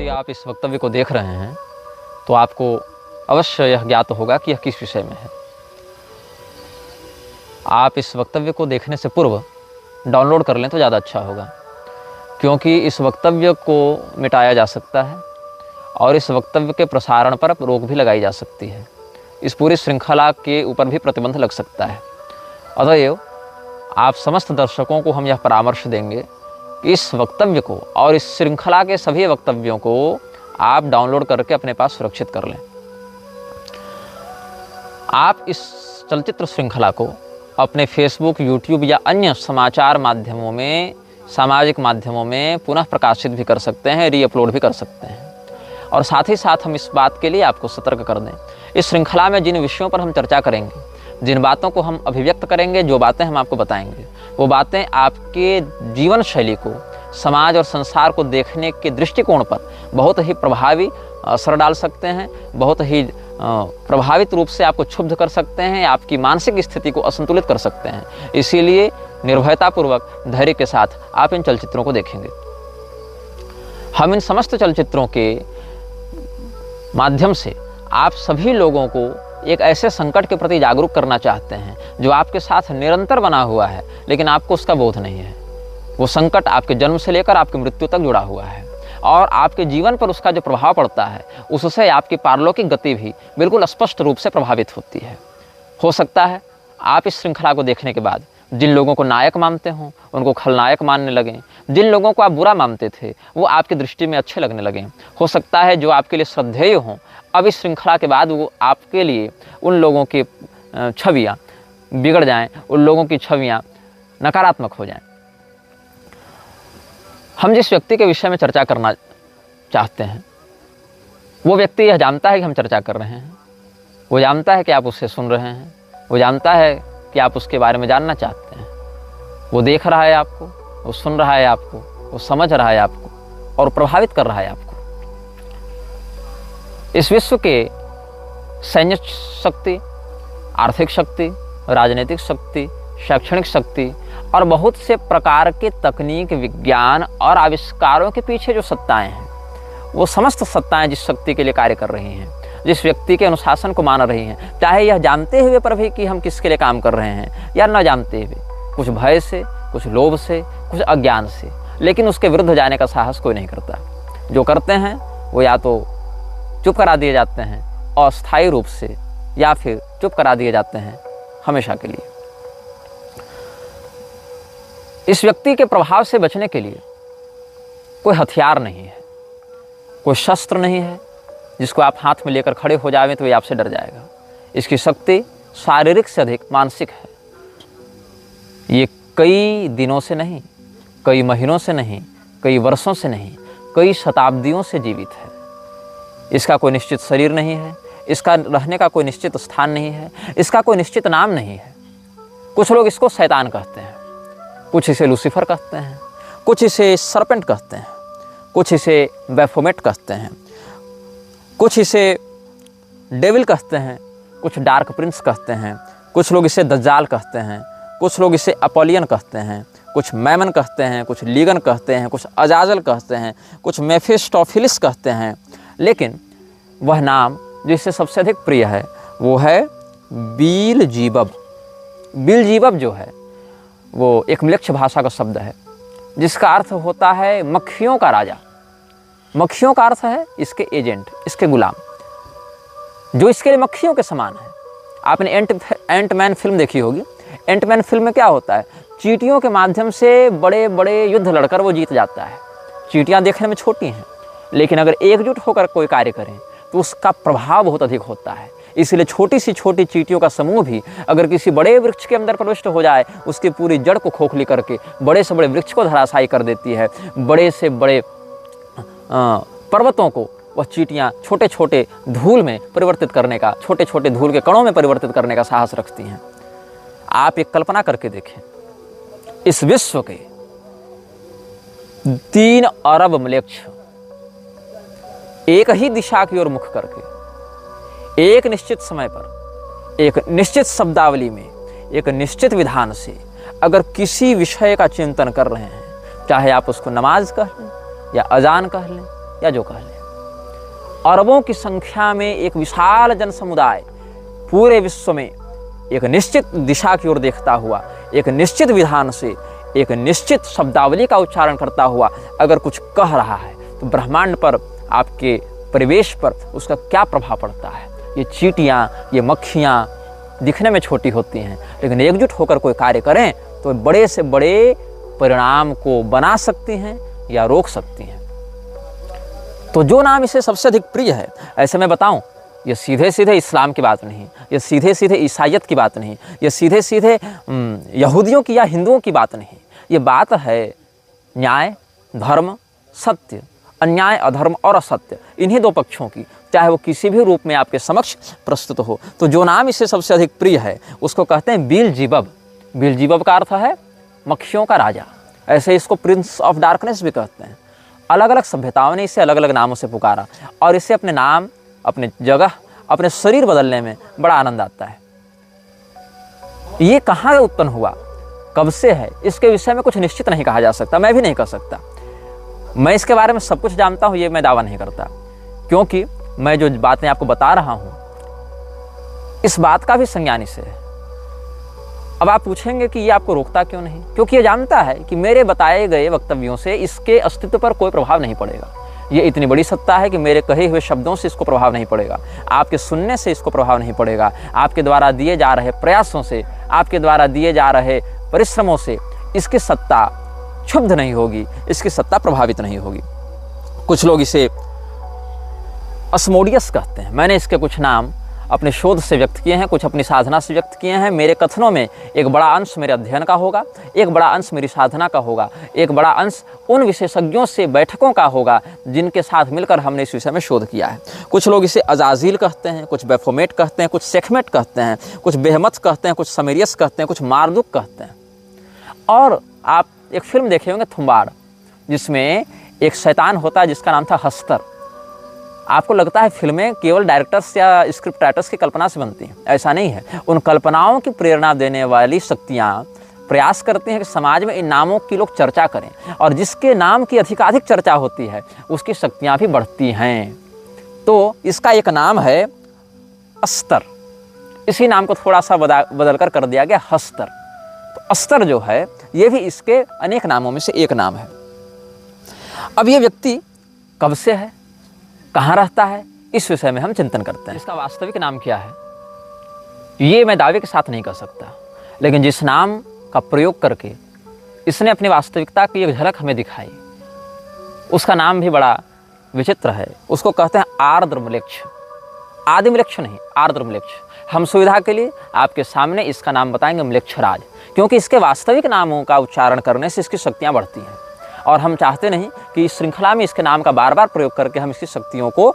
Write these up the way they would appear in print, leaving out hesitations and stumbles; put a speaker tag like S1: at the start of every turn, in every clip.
S1: यदि आप इस वक्तव्य को देख रहे हैं तो आपको अवश्य यह ज्ञात होगा कि यह किस विषय में है। आप इस वक्तव्य को देखने से पूर्व डाउनलोड कर लें तो ज़्यादा अच्छा होगा, क्योंकि इस वक्तव्य को मिटाया जा सकता है और इस वक्तव्य के प्रसारण पर रोक भी लगाई जा सकती है। इस पूरी श्रृंखला के ऊपर भी प्रतिबंध लग सकता है। अतएव आप समस्त दर्शकों को हम यह परामर्श देंगे कि इस वक्तव्य को और इस श्रृंखला के सभी वक्तव्यों को आप डाउनलोड करके अपने पास सुरक्षित कर लें। आप इस चलचित्र श्रृंखला को अपने फेसबुक, यूट्यूब या अन्य समाचार माध्यमों में, सामाजिक माध्यमों में पुनः प्रकाशित भी कर सकते हैं, रीअपलोड भी कर सकते हैं। और साथ ही साथ हम इस बात के लिए आपको सतर्क कर दें, इस श्रृंखला में जिन विषयों पर हम चर्चा करेंगे, जिन बातों को हम अभिव्यक्त करेंगे, जो बातें हम आपको बताएंगे, वो बातें आपके जीवन शैली को, समाज और संसार को देखने के दृष्टिकोण पर बहुत ही प्रभावी असर डाल सकते हैं, बहुत ही प्रभावित रूप से आपको क्षुब्ध कर सकते हैं, आपकी मानसिक स्थिति को असंतुलित कर सकते हैं। इसीलिए निर्भयतापूर्वक, धैर्य के साथ आप इन चलचित्रों को देखेंगे। हम इन समस्त चलचित्रों के माध्यम से आप सभी लोगों को एक ऐसे संकट के प्रति जागरूक करना चाहते हैं जो आपके साथ निरंतर बना हुआ है, लेकिन आपको उसका बोध नहीं है। वो संकट आपके जन्म से लेकर आपकी मृत्यु तक जुड़ा हुआ है और आपके जीवन पर उसका जो प्रभाव पड़ता है, उससे आपकी पारलौकिक गति भी बिल्कुल स्पष्ट रूप से प्रभावित होती है। हो सकता है आप इस श्रृंखला को देखने के बाद जिन लोगों को नायक मानते हों उनको खलनायक मानने लगें, जिन लोगों को आप बुरा मानते थे वो आपकी दृष्टि में अच्छे लगने लगें। हो सकता है जो आपके लिए श्रद्धेय हों, अब इस श्रृंखला के बाद वो आपके लिए उन लोगों की छवियाँ बिगड़ जाएं, उन लोगों की छवियाँ नकारात्मक हो जाएं। हम जिस व्यक्ति के विषय में चर्चा करना चाहते हैं वो व्यक्ति यह जानता है कि हम चर्चा कर रहे हैं, वो जानता है कि आप उससे सुन रहे हैं, वो जानता है कि आप उसके बारे में जानना चाहते हैं। वो देख रहा है आपको, वो सुन रहा है आपको, वो समझ रहा है आपको और प्रभावित कर रहा है आपको। इस विश्व के सैन्य शक्ति, आर्थिक शक्ति, राजनीतिक शक्ति, शैक्षणिक शक्ति और बहुत से प्रकार के तकनीक, विज्ञान और आविष्कारों के पीछे जो सत्ताएं हैं, वो समस्त सत्ताएं जिस शक्ति के लिए कार्य कर रही हैं, जिस व्यक्ति के अनुशासन को मान रही हैं, चाहे यह जानते हुए पर भी कि हम किसके लिए काम कर रहे हैं या न जानते हुए, कुछ भय से, कुछ लोभ से, कुछ अज्ञान से, लेकिन उसके विरुद्ध जाने का साहस कोई नहीं करता। जो करते हैं वो या तो चुप करा दिए जाते हैं अस्थायी रूप से, या फिर चुप करा दिए जाते हैं हमेशा के लिए। इस व्यक्ति के प्रभाव से बचने के लिए कोई हथियार नहीं है, कोई शस्त्र नहीं है जिसको आप हाथ में लेकर खड़े हो जाएं तो ये आपसे डर जाएगा। इसकी शक्ति शारीरिक से अधिक मानसिक है। ये कई दिनों से नहीं, कई महीनों से नहीं, कई वर्षों से नहीं, कई शताब्दियों से जीवित है। इसका कोई निश्चित शरीर नहीं है, इसका रहने का कोई निश्चित स्थान नहीं है, इसका कोई निश्चित नाम नहीं है। कुछ लोग इसको शैतान कहते हैं, कुछ इसे लूसीफर कहते हैं, कुछ इसे सरपेंट कहते हैं, कुछ इसे बैफोमेट कहते हैं, कुछ इसे डेविल कहते हैं, कुछ डार्क प्रिंस कहते हैं, कुछ लोग इसे दज्जाल कहते हैं, कुछ लोग इसे अपोलियन कहते हैं, कुछ मैमन कहते हैं, कुछ लीगन कहते हैं, कुछ अजाजल कहते हैं, कुछ मेफिस्टोफिलिस कहते हैं। लेकिन वह नाम जो इससे सबसे अधिक प्रिय है वो है बीलजीबब। बीलजीबब जो है वो एक म्लेच्छ भाषा का शब्द है जिसका अर्थ होता है मक्खियों का राजा। मक्खियों का अर्थ है इसके एजेंट, इसके गुलाम, जो इसके लिए मक्खियों के समान है। आपने एंटमैन फिल्म देखी होगी। एंटमैन फिल्म में क्या होता है, चींटियों के माध्यम से बड़े बड़े युद्ध लड़कर वो जीत जाता है। चींटियाँ देखने में छोटी हैं, लेकिन अगर एकजुट होकर कोई कार्य करें तो उसका प्रभाव बहुत अधिक होता है। इसलिए छोटी सी छोटी चींटियों का समूह भी अगर किसी बड़े वृक्ष के अंदर प्रविष्ट हो जाए, उसकी पूरी जड़ को खोखली करके बड़े से बड़े वृक्ष को धराशायी कर देती है। बड़े से बड़े पर्वतों को वह चींटियाँ छोटे छोटे धूल में परिवर्तित करने का, छोटे छोटे धूल के कणों में परिवर्तित करने का साहस रखती हैं। आप एक कल्पना करके देखें, इस विश्व के 3 अरब म्लेच्छ एक ही दिशा की ओर मुख करके एक निश्चित समय पर, एक निश्चित शब्दावली में, एक निश्चित विधान से अगर किसी विषय का चिंतन कर रहे हैं, चाहे आप उसको नमाज कह लें या अजान कह लें या जो कह लें, अरबों की संख्या में एक विशाल जन समुदाय पूरे विश्व में एक निश्चित दिशा की ओर देखता हुआ, एक निश्चित विधान से, एक निश्चित शब्दावली का उच्चारण करता हुआ अगर कुछ कह रहा है तो ब्रह्मांड पर, आपके परिवेश पर उसका क्या प्रभाव पड़ता है। ये चींटियाँ, ये मक्खियाँ दिखने में छोटी होती हैं, लेकिन एकजुट होकर कोई कार्य करें तो बड़े से बड़े परिणाम को बना सकती हैं या रोक सकती हैं। तो जो नाम इसे सबसे अधिक प्रिय है, ऐसे मैं बताऊं, ये सीधे सीधे इस्लाम की बात नहीं, ये सीधे सीधे ईसाइयत की बात नहीं, ये सीधे सीधे यहूदियों की या हिंदुओं की बात नहीं, ये बात है न्याय, धर्म, सत्य, अन्याय, अधर्म और असत्य, इन्हीं दो पक्षों की, चाहे वो किसी भी रूप में आपके समक्ष प्रस्तुत हो। तो जो नाम इसे सबसे अधिक प्रिय है उसको कहते हैं बीलजीबब। बीलजीबब का अर्थ है मक्खियों का राजा, ऐसे इसको प्रिंस ऑफ डार्कनेस भी कहते हैं। अलग अलग सभ्यताओं ने इसे अलग अलग नामों से पुकारा और इसे अपने नाम, अपने जगह, अपने शरीर बदलने में बड़ा आनंद आता है। ये कहाँ उत्पन्न हुआ, कब से है, इसके विषय में कुछ निश्चित नहीं कहा जा सकता, मैं भी नहीं कह सकता। मैं इसके बारे में सब कुछ जानता हूँ ये मैं दावा नहीं करता, क्योंकि मैं जो बातें आपको बता रहा हूँ इस बात का भी संज्ञान इसे है। अब आप पूछेंगे कि ये आपको रोकता क्यों नहीं, क्योंकि ये जानता है कि मेरे बताए गए वक्तव्यों से इसके अस्तित्व पर कोई प्रभाव नहीं पड़ेगा। ये इतनी बड़ी सत्ता है कि मेरे कहे हुए शब्दों से इसको प्रभाव नहीं पड़ेगा, आपके सुनने से इसको प्रभाव नहीं पड़ेगा, आपके द्वारा दिए जा रहे प्रयासों से, आपके द्वारा दिए जा रहे परिश्रमों से इसकी सत्ता क्षुब्ध नहीं होगी, इसकी सत्ता प्रभावित नहीं होगी। कुछ लोग इसे अस्मोडियस कहते हैं। मैंने इसके कुछ नाम अपने शोध से व्यक्त किए हैं, कुछ अपनी साधना से व्यक्त किए हैं। मेरे कथनों में एक बड़ा अंश मेरे अध्ययन का होगा, एक बड़ा अंश मेरी साधना का होगा, एक बड़ा अंश उन विशेषज्ञों से बैठकों का होगा जिनके साथ मिलकर हमने इस विषय में शोध किया है। कुछ लोग इसे अजाजिल कहते हैं, कुछ बेफोमेट कहते हैं, कुछ सेखमेट कहते हैं, कुछ बेहमत कहते हैं, कुछ समेरियस कहते हैं, कुछ मारदुक कहते हैं। और आप एक फिल्म देखे होंगे थुम्बाड़, जिसमें एक शैतान होता है जिसका नाम था हस्तर। आपको लगता है फिल्में केवल डायरेक्टर्स या स्क्रिप्ट राइटर्स की कल्पना से बनती हैं, ऐसा नहीं है। उन कल्पनाओं की प्रेरणा देने वाली शक्तियाँ प्रयास करती हैं कि समाज में इन नामों की लोग चर्चा करें, और जिसके नाम की अधिकाधिक चर्चा होती है उसकी शक्तियाँ भी बढ़ती हैं। तो इसका एक नाम है अस्तर, इसी नाम को थोड़ा सा बदल कर दिया गया हस्तर। तो अस्तर जो है ये भी इसके अनेक नामों में से एक नाम है। अब ये व्यक्ति कब से है, कहाँ रहता है, इस विषय में हम चिंतन करते हैं। इसका वास्तविक नाम क्या है ये मैं दावे के साथ नहीं कह सकता, लेकिन जिस नाम का प्रयोग करके इसने अपनी वास्तविकता की एक झलक हमें दिखाई उसका नाम भी बड़ा विचित्र है। उसको कहते हैं आर्द्र म्लेच्छ। आदि म्लेच्छ नहीं, आर्द्र म्लेच्छ। हम सुविधा के लिए आपके सामने इसका नाम बताएंगे म्लेच्छराज, क्योंकि इसके वास्तविक नामों का उच्चारण करने से इसकी शक्तियाँ बढ़ती हैं, और हम चाहते नहीं कि इस श्रृंखला में इसके नाम का बार बार प्रयोग करके हम इसकी शक्तियों को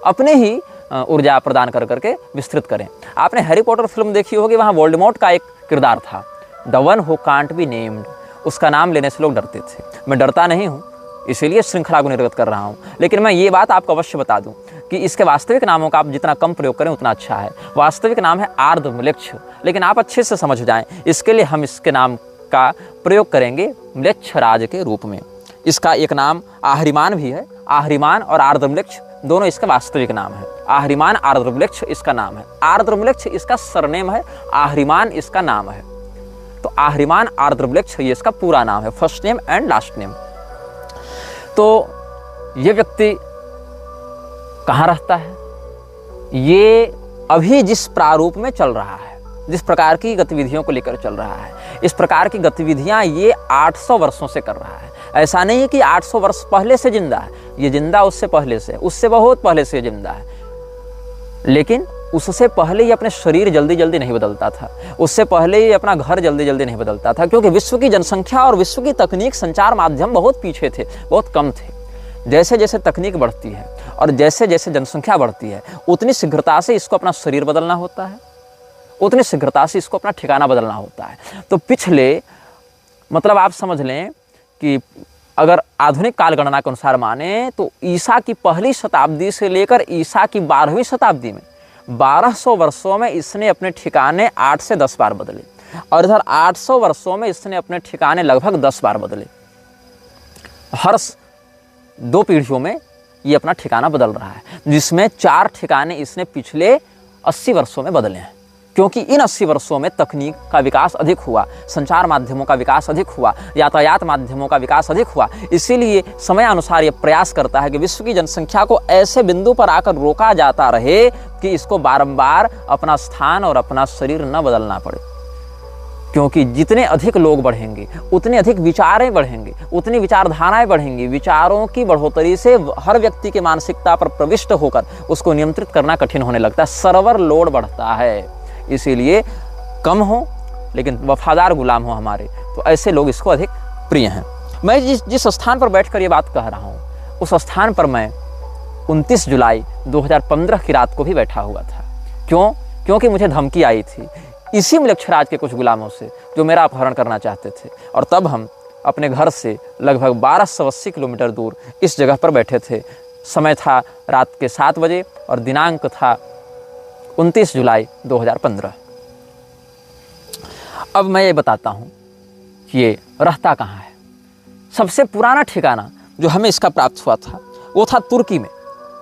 S1: अपने ही ऊर्जा प्रदान कर करके विस्तृत करें। आपने हैरी पॉटर फिल्म देखी होगी, वहाँ वोल्डेमॉर्ट का एक किरदार था, the one who can't be named. उसका नाम लेने से लोग डरते थे। मैं डरता नहीं हूँ, इसीलिए श्रृंखला को निर्गत कर रहा हूँ, लेकिन मैं ये बात आपको अवश्य बता दूँ कि इसके वास्तविक नामों का आप जितना कम प्रयोग करें उतना अच्छा है। वास्तविक नाम है आर्द्र म्लेच्छ, लेकिन आप अच्छे से समझ जाएं, इसके लिए हम इसके नाम का प्रयोग करेंगे म्लेच्छराज के रूप में। इसका एक नाम आहरिमान भी है। आहरिमान और आर्द्रम्लेच्छ दोनों इसका वास्तविक नाम है। आहरिमान आर्द्रम्लेच्छ इसका नाम है, आर्द्रम्लेच्छ इसका सरनेम है, आहरिमान इसका नाम है। तो आहरिमान आर्द्रम्लेच्छ ये इसका पूरा नाम है, first name and last name. तो ये व्यक्ति कहाँ रहता है, ये अभी जिस प्रारूप में चल रहा है, जिस प्रकार की गतिविधियों को लेकर चल रहा है, इस प्रकार की गतिविधियां ये 800 वर्षों से कर रहा है। ऐसा नहीं है कि 800 वर्ष पहले से जिंदा है, ये जिंदा उससे पहले से, उससे बहुत पहले से जिंदा है, लेकिन उससे पहले ये अपने शरीर जल्दी जल्दी नहीं बदलता था, उससे पहले ये अपना घर जल्दी जल्दी नहीं बदलता था, क्योंकि विश्व की जनसंख्या और विश्व की तकनीक, संचार माध्यम बहुत पीछे थे, बहुत कम थे। जैसे जैसे तकनीक बढ़ती है और जैसे जैसे जनसंख्या बढ़ती है, उतनी शीघ्रता से इसको अपना शरीर बदलना होता है, उतनी शीघ्रता से इसको अपना ठिकाना बदलना होता है। तो पिछले, मतलब आप समझ लें कि अगर आधुनिक काल गणना के अनुसार माने तो ईसा की पहली शताब्दी से लेकर ईसा की 12वीं शताब्दी में 1200 वर्षों में इसने अपने ठिकाने 8 से 10 बार बदले, और इधर 800 वर्षों में इसने अपने ठिकाने लगभग 10 बार बदले। हर 2 पीढ़ियों में ये अपना ठिकाना बदल रहा है, जिसमें 4 ठिकाने इसने पिछले 80 वर्षों में बदले हैं। क्योंकि इन 80 वर्षों में तकनीक का विकास अधिक हुआ, संचार माध्यमों का विकास अधिक हुआ, यातायात माध्यमों का विकास अधिक हुआ। इसीलिए समय अनुसार ये प्रयास करता है कि विश्व की जनसंख्या को ऐसे बिंदु पर आकर रोका जाता रहे कि इसको बारंबार अपना स्थान और अपना शरीर न बदलना पड़े। क्योंकि जितने अधिक लोग बढ़ेंगे उतने अधिक विचारें बढ़ेंगे, उतनी विचारधाराएं बढ़ेंगी। विचारों की बढ़ोतरी से हर व्यक्ति की मानसिकता पर प्रविष्ट होकर उसको नियंत्रित करना कठिन होने लगता है, सर्वर लोड बढ़ता है। इसीलिए कम हो लेकिन वफादार गुलाम हो हमारे, तो ऐसे लोग इसको अधिक प्रिय हैं। मैं जिस स्थान पर बैठकर ये बात कह रहा हूँ, उस स्थान पर मैं 29 जुलाई 2015 की रात को भी बैठा हुआ था। क्यों? क्योंकि मुझे धमकी आई थी इसी मलेच्छराज के कुछ गुलामों से, जो मेरा अपहरण करना चाहते थे। और तब हम अपने घर से लगभग 1280 किलोमीटर दूर इस जगह पर बैठे थे। समय था रात के 7 बजे और दिनांक था 29 जुलाई 2015। अब मैं ये बताता हूँ कि ये रहता कहाँ है। सबसे पुराना ठिकाना जो हमें इसका प्राप्त हुआ था वो था तुर्की में।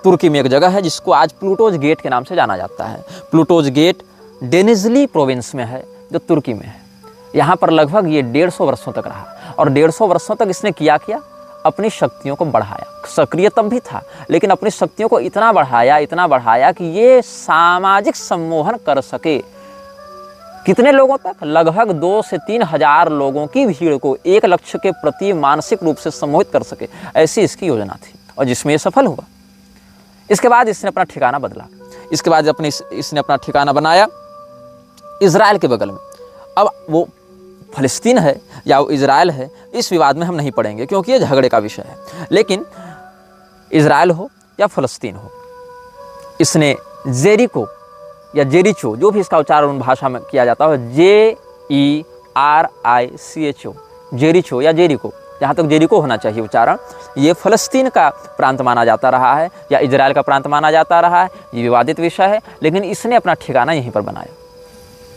S1: तुर्की में एक जगह है जिसको आज प्लूटोज गेट के नाम से जाना जाता है। प्लूटोज गेट डेनिजली प्रोविंस में है, जो तुर्की में है। यहाँ पर लगभग ये 150 वर्षों तक रहा और 150 वर्षों तक इसने किया अपनी शक्तियों को बढ़ाया। सक्रिय तब भी था, लेकिन अपनी शक्तियों को इतना बढ़ाया कि ये सामाजिक सम्मोहन कर सके। कितने लोगों तक? लगभग 2 से 3 हजार लोगों की भीड़ को एक लक्ष्य के प्रति मानसिक रूप से सम्मोहित कर सके, ऐसी इसकी योजना थी और जिसमें ये सफल हुआ। इसके बाद इसने अपना ठिकाना बदला। इसके बाद इसने अपना ठिकाना बनाया इजराइल के बगल में। अब वो फ़लस्तीन है या वो इजराइल है, इस विवाद में हम नहीं पड़ेंगे क्योंकि ये झगड़े का विषय है। लेकिन इजराइल हो या फ़लस्तीन हो, इसने जेरिको या जेरिचो, जो भी इसका उच्चारण भाषा में किया जाता है, JERICHO, जेरिचो या जेरिको, जहाँ तक जेरिको होना चाहिए उच्चारण, ये फ़लस्तीन का प्रांत माना जाता रहा है या इजराइल का प्रांत माना जाता रहा है। ये विवादित विषय है, लेकिन इसने अपना ठिकाना यहीं पर बनाया।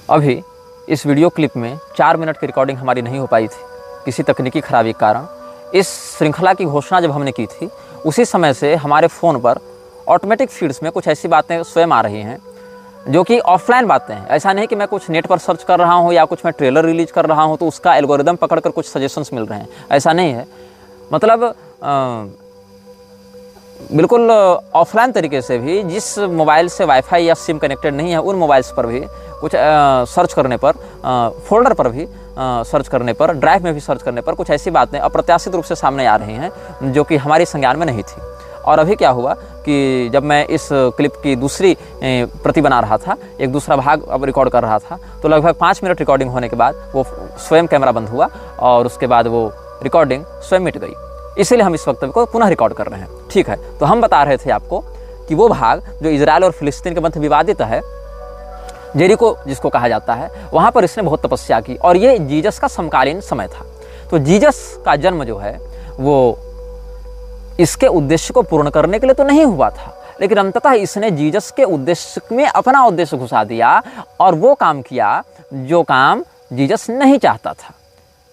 S1: अभी इस वीडियो क्लिप में 4 मिनट की रिकॉर्डिंग हमारी नहीं हो पाई थी किसी तकनीकी खराबी के कारण। इस श्रृंखला की घोषणा जब हमने की थी, उसी समय से हमारे फ़ोन पर ऑटोमेटिक फीड्स में कुछ ऐसी बातें स्वयं आ रही हैं जो कि ऑफलाइन बातें हैं। ऐसा नहीं कि मैं कुछ नेट पर सर्च कर रहा हूँ या कुछ मैं ट्रेलर रिलीज कर रहा हूँ तो उसका एल्गोरिदम पकड़कर कुछ सजेशंस मिल रहे हैं, ऐसा नहीं है। मतलब बिल्कुल ऑफलाइन तरीके से भी जिस मोबाइल से वाईफाई या सिम कनेक्टेड नहीं है, उन मोबाइल्स पर भी कुछ सर्च करने पर, फोल्डर पर भी सर्च करने पर, ड्राइव में भी सर्च करने पर कुछ ऐसी बातें अप्रत्याशित रूप से सामने आ रही हैं जो कि हमारी संज्ञान में नहीं थी। और अभी क्या हुआ कि जब मैं इस क्लिप की दूसरी प्रति बना रहा था, एक दूसरा भाग अब रिकॉर्ड कर रहा था, तो लगभग 5 मिनट रिकॉर्डिंग होने के बाद वो स्वयं कैमरा बंद हुआ और उसके बाद वो रिकॉर्डिंग स्वयं मिट गई। इसीलिए हम इस वक्तव्य को पुनः रिकॉर्ड कर रहे हैं। ठीक है, तो हम बता रहे थे आपको कि वो भाग जो इजराइल और फिलिस्तीन के मध्य विवादित है, जेरिको जिसको कहा जाता है, वहाँ पर इसने बहुत तपस्या की और ये जीसस का समकालीन समय था। तो जीसस का जन्म जो है वो इसके उद्देश्य को पूर्ण करने के लिए तो नहीं हुआ था, लेकिन अंततः इसने जीसस के उद्देश्य में अपना उद्देश्य घुसा दिया और वो काम किया जो काम जीसस नहीं चाहता था।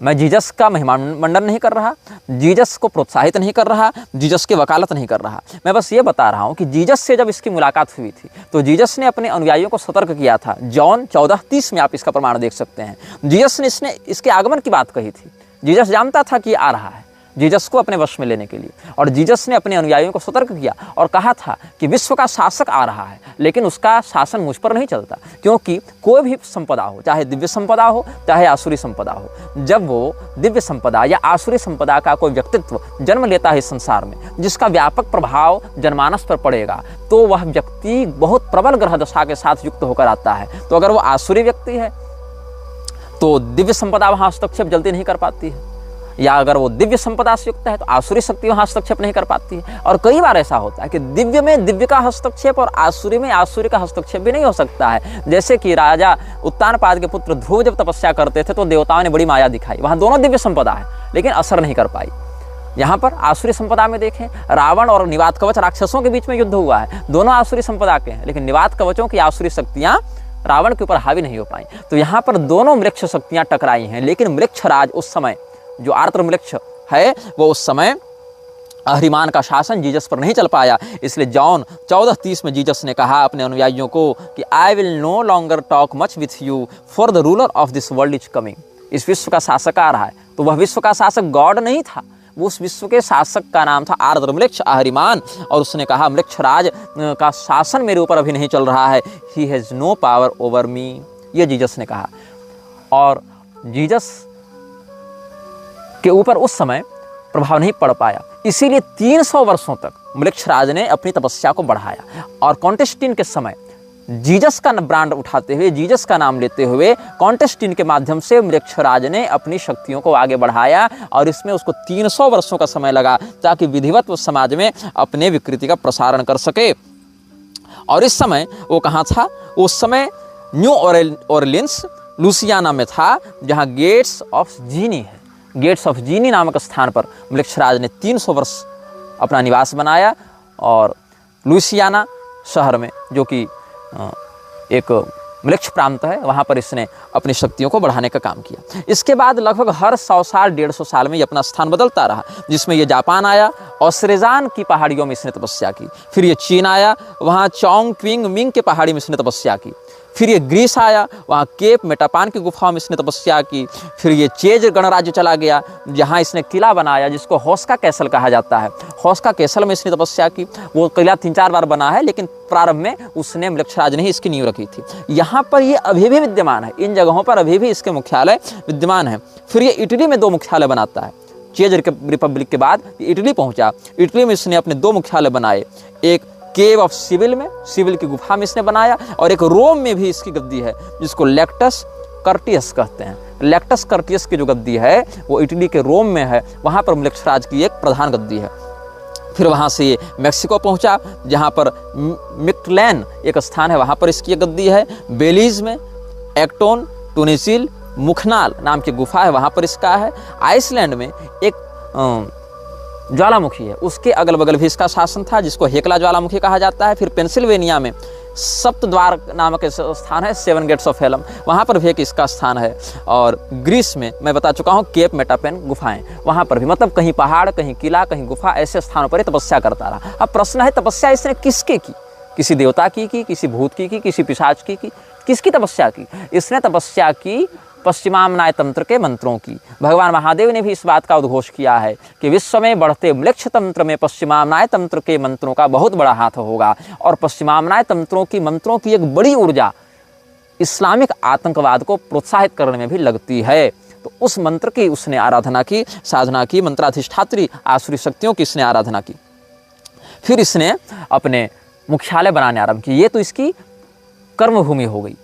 S1: मैं जीसस का महिमामंडन नहीं कर रहा, जीसस को प्रोत्साहित नहीं कर रहा, जीसस की वकालत नहीं कर रहा। मैं बस ये बता रहा हूँ कि जीसस से जब इसकी मुलाकात हुई थी तो जीसस ने अपने अनुयायियों को सतर्क किया था। जॉन 14:30 में आप इसका प्रमाण देख सकते हैं। जीसस ने इसके आगमन की बात कही थी। जीसस जानता था कि आ रहा है, जीसस को अपने वश में लेने के लिए, और जीसस ने अपने अनुयायियों को सतर्क किया और कहा था कि विश्व का शासक आ रहा है, लेकिन उसका शासन मुझ पर नहीं चलता, क्योंकि कोई भी संपदा हो, चाहे दिव्य संपदा हो चाहे आसुरी संपदा हो, जब वो दिव्य संपदा या आसुरी संपदा का कोई व्यक्तित्व जन्म लेता है इस संसार में जिसका व्यापक प्रभाव जनमानस पर पड़ेगा, तो वह व्यक्ति बहुत प्रबल ग्रह दशा के साथ युक्त होकर आता है। तो अगर वो आसुरी व्यक्ति है तो दिव्य संपदा वहाँ हस्तक्षेप जल्दी नहीं कर पाती है, या अगर वो दिव्य संपदा से युक्त है तो आसुरी शक्ति वहाँ हस्तक्षेप नहीं कर पाती है। और कई बार ऐसा होता है कि दिव्य में दिव्य का हस्तक्षेप और आसुरी में आसुरी का हस्तक्षेप भी नहीं हो सकता है। जैसे कि राजा उत्तानपाद के पुत्र ध्रुव जब तपस्या करते थे तो देवताओं ने बड़ी माया दिखाई, वहाँ दोनों दिव्य संपदा है लेकिन असर नहीं कर पाई। यहाँ पर आसुरी संपदा में देखें, रावण और निवात कवच राक्षसों के बीच में युद्ध हुआ है, दोनों आसुरी संपदा के हैं, लेकिन निवात कवचों की आसुरी शक्तियाँ रावण के ऊपर हावी नहीं हो पाई। तो यहाँ पर दोनों मृक्ष शक्तियाँ टकराई हैं, लेकिन मृक्षराज उस समय, जो आर्द्र मृक्ष है, वो उस समय अहरिमान का शासन जीसस पर नहीं चल पाया। इसलिए जॉन 14:30 में जीसस ने कहा अपने अनुयायियों को कि I will no longer talk much with you for the ruler of this world is coming. इस विश्व का शासक आ रहा है। तो वह विश्व का शासक गॉड नहीं था, वो उस विश्व के शासक का नाम था आर्द्रम्लेच्छ अहरिमान। और उसने कहा म्लेच्छराज का शासन मेरे ऊपर अभी नहीं चल रहा है, he has no power over me, ये जीसस ने कहा। और जीसस के ऊपर उस समय प्रभाव नहीं पड़ पाया, इसीलिए 300 वर्षों तक म्लेच्छराज ने अपनी तपस्या को बढ़ाया। और कॉन्टेस्टिन के समय जीसस का ब्रांड उठाते हुए, जीसस का नाम लेते हुए कॉन्टेस्टिन के माध्यम से म्लेच्छराज ने अपनी शक्तियों को आगे बढ़ाया। और इसमें उसको 300 वर्षों का समय लगा ताकि विधिवत समाज में अपने विकृति का प्रसारण कर सके। और इस समय वो कहाँ था? उस समय न्यू ऑरलिन्स लुसियाना में था, जहाँ गेट्स ऑफ जीनी है। गेट्स ऑफ जीनी नामक स्थान पर म्लेच्छराज ने 300 वर्ष अपना निवास बनाया। और लुसियाना शहर में, जो कि एक म्लेच्छ प्रांत है, वहाँ पर इसने अपनी शक्तियों को बढ़ाने का काम किया। इसके बाद लगभग हर 100 साल 150 साल में ये अपना स्थान बदलता रहा, जिसमें ये जापान आया और श्रेजान की पहाड़ियों में इसने तपस्या की। फिर ये चीन आया, वहाँ चोंग क्विंग मिंग के पहाड़ी में इसने तपस्या की। फिर ये ग्रीस आया, वहाँ केप मेटापान की गुफाओं में इसने तपस्या की। फिर ये चेज गणराज्य चला गया, जहाँ इसने किला बनाया जिसको होस्का कैसल कहा जाता है। होस्का कैसल में इसने तपस्या की। वो किला 3-4 बार बना है, लेकिन प्रारंभ में उसने म्लेच्छराज ने ही इसकी नींव रखी थी। यहाँ पर ये अभी भी विद्यमान है, इन जगहों पर अभी भी इसके मुख्यालय विद्यमान है। फिर ये इटली में 2 मुख्यालय बनाता है। चेज रिपब्लिक के बाद इटली पहुँचा। इटली में इसने अपने 2 मुख्यालय बनाए, एक केव ऑफ सिविल में, सिविल की गुफा में इसने बनाया, और एक रोम में भी इसकी गद्दी है जिसको लेक्टस कर्टियस कहते हैं। लेक्टस कर्टियस की जो गद्दी है वो इटली के रोम में है, वहाँ पर म्लेच्छराज की एक प्रधान गद्दी है। फिर वहाँ से ये मैक्सिको पहुँचा, जहाँ पर मिक्टलैन एक स्थान है, वहाँ पर इसकी एक गद्दी है। बेलीज में एक्टोन टूनिसिल मुखनाल नाम की गुफा है, वहाँ पर इसका है। आइसलैंड में एक ज्वालामुखी है, उसके अगल बगल भी इसका शासन था, जिसको हेकला ज्वालामुखी कहा जाता है। फिर पेंसिल्वेनिया में सप्तद्वार नामक स्थान है, 7 गेट्स ऑफ हेलम, वहाँ पर भी एक इसका स्थान है। और ग्रीस में मैं बता चुका हूँ केप मेटापेन गुफाएं, वहाँ पर भी, मतलब कहीं पहाड़, कहीं किला, कहीं गुफा, ऐसे स्थानों पर तपस्या करता रहा। अब प्रश्न है, तपस्या इसने किसके की? किसी देवता की, किसी भूत की, किसी पिशाच की, किसकी तपस्या की? इसने तपस्या की पश्चिमामनाय तंत्र के मंत्रों की। भगवान महादेव ने भी इस बात का उद्घोष किया है कि विश्व में बढ़ते म्लेच्छ तंत्र में पश्चिमामनाय तंत्र के मंत्रों का बहुत बड़ा हाथ होगा। और पश्चिमामनाय मंत्रों की एक बड़ी ऊर्जा इस्लामिक आतंकवाद को प्रोत्साहित करने में भी लगती है। तो उस मंत्र की उसने आराधना की, साधना की, मंत्राधिष्ठात्री आसुरी शक्तियों की इसने आराधना की। फिर इसने अपने मुख्यालय बनाने आरंभ की। ये तो इसकी कर्मभूमि हो गई।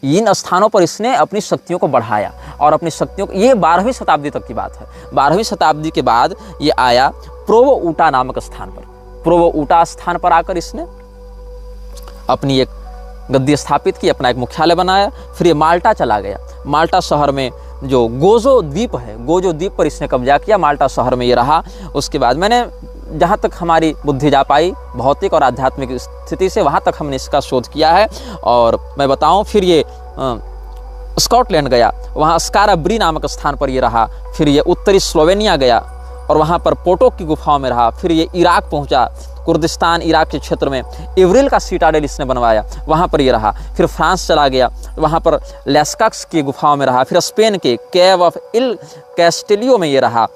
S1: इन स्थानों पर इसने अपनी शक्तियों को बढ़ाया और अपनी शक्तियों को, ये 12वीं शताब्दी तक की बात है। 12वीं शताब्दी के बाद ये आया प्रोवो ऊटा नामक स्थान पर। प्रोवो ऊटा स्थान पर आकर इसने अपनी एक गद्दी स्थापित की, अपना एक मुख्यालय बनाया। फिर ये माल्टा चला गया। माल्टा शहर में जो गोजो द्वीप है, गोजो द्वीप पर इसने कब्जा किया। माल्टा शहर में ये रहा। उसके बाद मैंने जहाँ तक हमारी बुद्धि जा पाई भौतिक और आध्यात्मिक स्थिति से, वहाँ तक हमने इसका शोध किया है। और मैं बताऊँ, फिर ये स्कॉटलैंड गया, वहाँ स्काराब्री नामक स्थान पर ये रहा। फिर ये उत्तरी स्लोवेनिया गया और वहाँ पर पोटोक की गुफाओं में रहा। फिर ये इराक पहुँचा, कुर्दिस्तान इराक के क्षेत्र में इवरिल का सीटाडेल इसने बनवाया, वहाँ पर ये रहा। फिर फ्रांस चला गया, वहाँ पर लेस्कक्स की गुफाओं में रहा। फिर स्पेन के केव ऑफ इल कैस्टेलियो में ये रहा।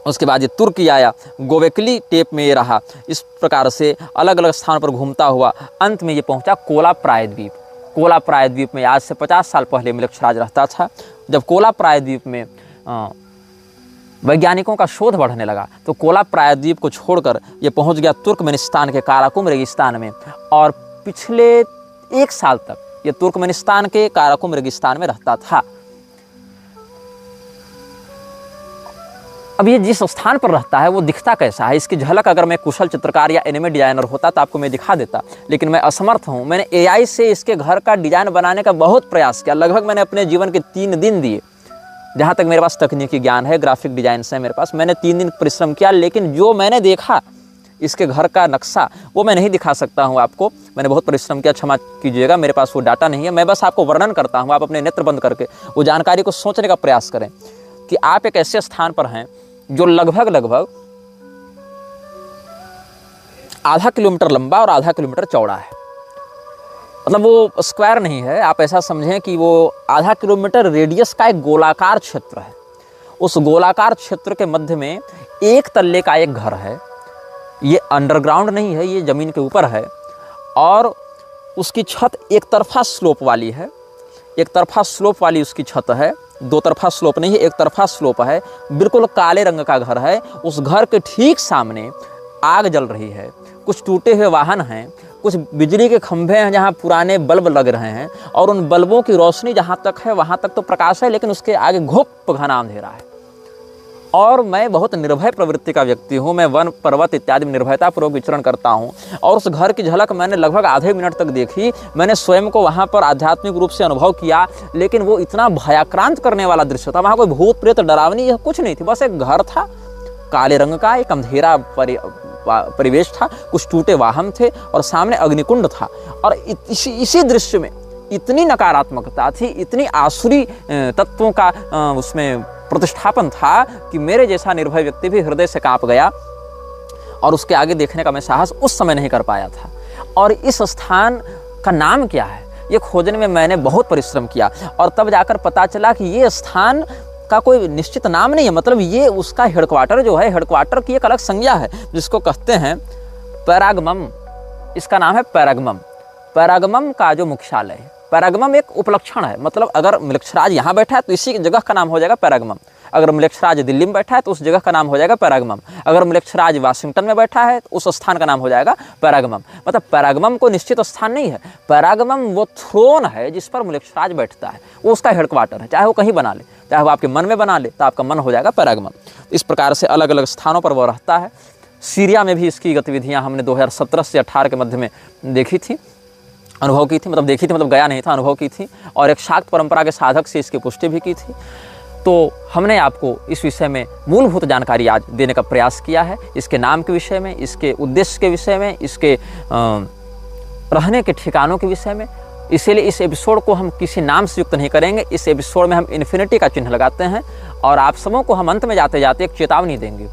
S1: उसके बाद ये तुर्की आया, गोवेकली टेप में ये रहा। इस प्रकार से अलग अलग स्थानों पर घूमता हुआ अंत में ये पहुंचा कोला प्रायद्वीप। कोला प्रायद्वीप में आज से 50 साल पहले म्लेच्छराज रहता था। जब कोला प्रायद्वीप में वैज्ञानिकों का शोध बढ़ने लगा तो कोला प्रायद्वीप को छोड़कर ये पहुंच गया तुर्कमेनिस्तान के काराकुम रेगिस्तान में। और पिछले 1 साल तक ये तुर्कमेनिस्तान के काराकुम रेगिस्तान में रहता था। अब ये जिस स्थान पर रहता है वो दिखता कैसा है, इसकी झलक अगर मैं कुशल चित्रकार या एनिमे डिजाइनर होता तो आपको मैं दिखा देता, लेकिन मैं असमर्थ हूँ। मैंने AI से इसके घर का डिजाइन बनाने का बहुत प्रयास किया। लगभग मैंने अपने जीवन के 3 दिन दिए, जहाँ तक मेरे पास तकनीकी ज्ञान है, ग्राफिक डिजाइन से मेरे पास, मैंने 3 दिन परिश्रम किया। लेकिन जो मैंने देखा इसके घर का नक्शा वो मैं नहीं दिखा सकता हूँ आपको। मैंने बहुत परिश्रम किया, क्षमा कीजिएगा, मेरे पास वो डाटा नहीं है। मैं बस आपको वर्णन करता हूँ, आप अपने नेत्र बंद करके वो जानकारी को सोचने का प्रयास करें कि आप एक ऐसे स्थान पर हैं जो लगभग आधा किलोमीटर लंबा और आधा किलोमीटर चौड़ा है। मतलब वो स्क्वायर नहीं है, आप ऐसा समझें कि वो आधा किलोमीटर रेडियस का एक गोलाकार क्षेत्र है। उस गोलाकार क्षेत्र के मध्य में एक तल्ले का एक घर है। ये अंडरग्राउंड नहीं है, ये ज़मीन के ऊपर है और उसकी छत एक तरफा स्लोप वाली है। एक तरफा स्लोप वाली उसकी छत है, दो तरफा स्लोप नहीं है, एक तरफा स्लोप है। बिल्कुल काले रंग का घर है। उस घर के ठीक सामने आग जल रही है। कुछ टूटे हुए वाहन हैं, कुछ बिजली के खंभे हैं जहाँ पुराने बल्ब लग रहे हैं और उन बल्बों की रोशनी जहाँ तक है वहाँ तक तो प्रकाश है, लेकिन उसके आगे घुप घना अंधेरा है। और मैं बहुत निर्भय प्रवृत्ति का व्यक्ति हूँ। मैं वन पर्वत इत्यादि में निर्भयतापूर्वक विचरण करता हूँ और उस घर की झलक मैंने लगभग आधे मिनट तक देखी। मैंने स्वयं को वहाँ पर आध्यात्मिक रूप से अनुभव किया, लेकिन वो इतना भयाक्रांत करने वाला दृश्य था। वहाँ कोई भूत प्रेत डरावनी यह कुछ नहीं थी, बस एक घर था काले रंग का, एक अंधेरा परिवेश था, कुछ टूटे वाहन थे और सामने अग्निकुंड था। और इसी दृश्य में इतनी नकारात्मकता थी, इतनी आसुरी तत्वों का उसमें प्रतिष्ठापन था कि मेरे जैसा निर्भय व्यक्ति भी हृदय से कांप गया और उसके आगे देखने का मैं साहस उस समय नहीं कर पाया था। और इस स्थान का नाम क्या है ये खोजने में मैंने बहुत परिश्रम किया और तब जाकर पता चला कि ये स्थान का कोई निश्चित नाम नहीं है। मतलब ये उसका हेडक्वार्टर जो है, हेडक्वार्टर की एक अलग संज्ञा है जिसको कहते हैं पैरागमम। इसका नाम है पैरागमम। पैरागमम का जो मुख्यालय है, पैरागमम एक उपलक्षण है। मतलब अगर मृक्षराज यहाँ बैठा है तो इसी जगह का नाम हो जाएगा पैरागमम। अगर मृक्षराज दिल्ली में बैठा है तो उस जगह का नाम हो जाएगा पैरागमम। अगर मृक्षराज वाशिंगटन में बैठा है तो उस स्थान का नाम हो जाएगा पैरागमम। मतलब पैरागमम को निश्चित स्थान नहीं है, पैरागमम वो थ्रोन है जिस पर मृक्षराज बैठता है, वो उसका हेडक्वार्टर है। चाहे वो कहीं बना ले, चाहे वो आपके मन में बना ले, तो आपका मन हो जाएगा पैरागमम। इस प्रकार से अलग अलग स्थानों पर वो रहता है। सीरिया में भी इसकी गतिविधियाँ हमने 2017 से 18 के मध्य में देखी थी, अनुभव की थी। मतलब देखी थी मतलब गया नहीं था, अनुभव की थी और एक शाक्त परंपरा के साधक से इसकी पुष्टि भी की थी। तो हमने आपको इस विषय में मूलभूत जानकारी आज देने का प्रयास किया है, इसके नाम के विषय में, इसके उद्देश्य के विषय में, इसके रहने के ठिकानों के विषय में। इसीलिए इस एपिसोड को हम किसी नाम से युक्त नहीं करेंगे। इस एपिसोड में हम इन्फिनिटी का चिन्ह लगाते हैं और आप सबों को हम अंत में जाते जाते एक चेतावनी देंगे।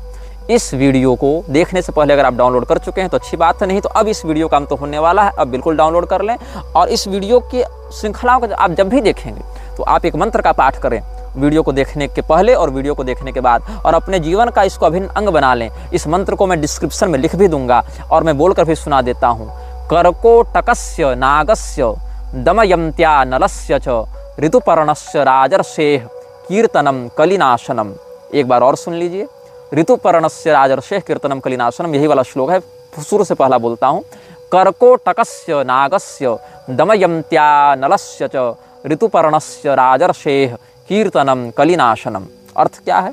S1: इस वीडियो को देखने से पहले अगर आप डाउनलोड कर चुके हैं तो अच्छी बात है, नहीं तो अब इस वीडियो का अंत तो होने वाला है, अब बिल्कुल डाउनलोड कर लें। और इस वीडियो की श्रृंखलाओं को आप जब भी देखेंगे तो आप एक मंत्र का पाठ करें वीडियो को देखने के पहले और वीडियो को देखने के बाद, और अपने जीवन का इसको अभिन्न अंग बना लें। इस मंत्र को मैं डिस्क्रिप्शन में लिख भी दूंगा और मैं बोलकर भी सुना देता हूँ। कर्कोटकस्य नागस्य दमयन्त्या नलस्य च ऋतुपर्णस्य राजर्षेः कीर्तनम कलिनाशनम। एक बार और सुन लीजिए। ऋतुपर्णस्य राजर्षेः कीर्तनम कलिनाशनम, यही वाला श्लोक है। शुरू से पहला बोलता हूँ। कर्कोटकस्य नागस्य दमयन्त्या नलस्य च ऋतुपर्णस्य राजर्षेः कीर्तनम कलिनाशनम। अर्थ क्या है?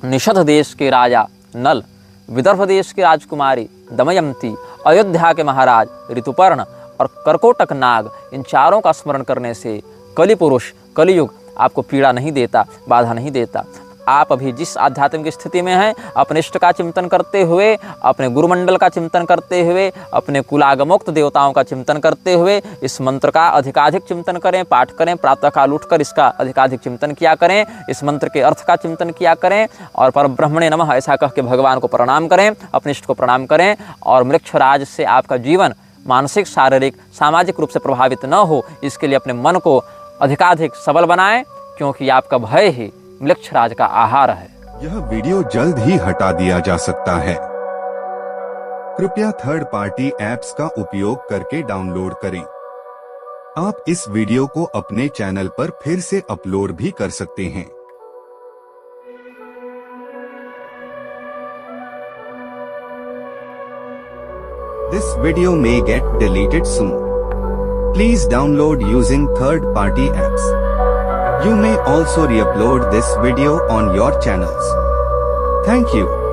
S1: निषध देश के राजा नल, विदर्भ देश की राजकुमारी दमयंती, अयोध्या के महाराज ऋतुपर्ण और कर्कोटक नाग, इन चारों का स्मरण करने से कलि पुरुष कलियुग आपको पीड़ा नहीं देता, बाधा नहीं देता। आप अभी जिस आध्यात्मिक स्थिति में हैं, अपने इष्ट का चिंतन करते हुए, अपने गुरुमंडल का चिंतन करते हुए, अपने कुलागमोक्त देवताओं का चिंतन करते हुए इस मंत्र का अधिकाधिक चिंतन करें, पाठ करें। प्रातःकाल उठकर इसका अधिकाधिक चिंतन किया करें, इस मंत्र के अर्थ का चिंतन किया करें और परब्रह्मणे नमः ऐसा कह के भगवान को प्रणाम करें, अपने इष्ट को प्रणाम करें। और मृक्षराज से आपका जीवन मानसिक, शारीरिक, सामाजिक रूप से प्रभावित न हो, इसके लिए अपने मन को अधिकाधिक सबल बनाएं, क्योंकि आपका भय ही मृक्षराज का आहार है।
S2: यह वीडियो जल्द ही हटा दिया जा सकता है। कृपया थर्ड पार्टी ऐप्स का उपयोग करके डाउनलोड करें। आप इस वीडियो को अपने चैनल पर फिर से अपलोड भी कर सकते हैं। This video may get deleted soon. Please download using third-party apps. You may also re-upload this video on your channels. Thank you.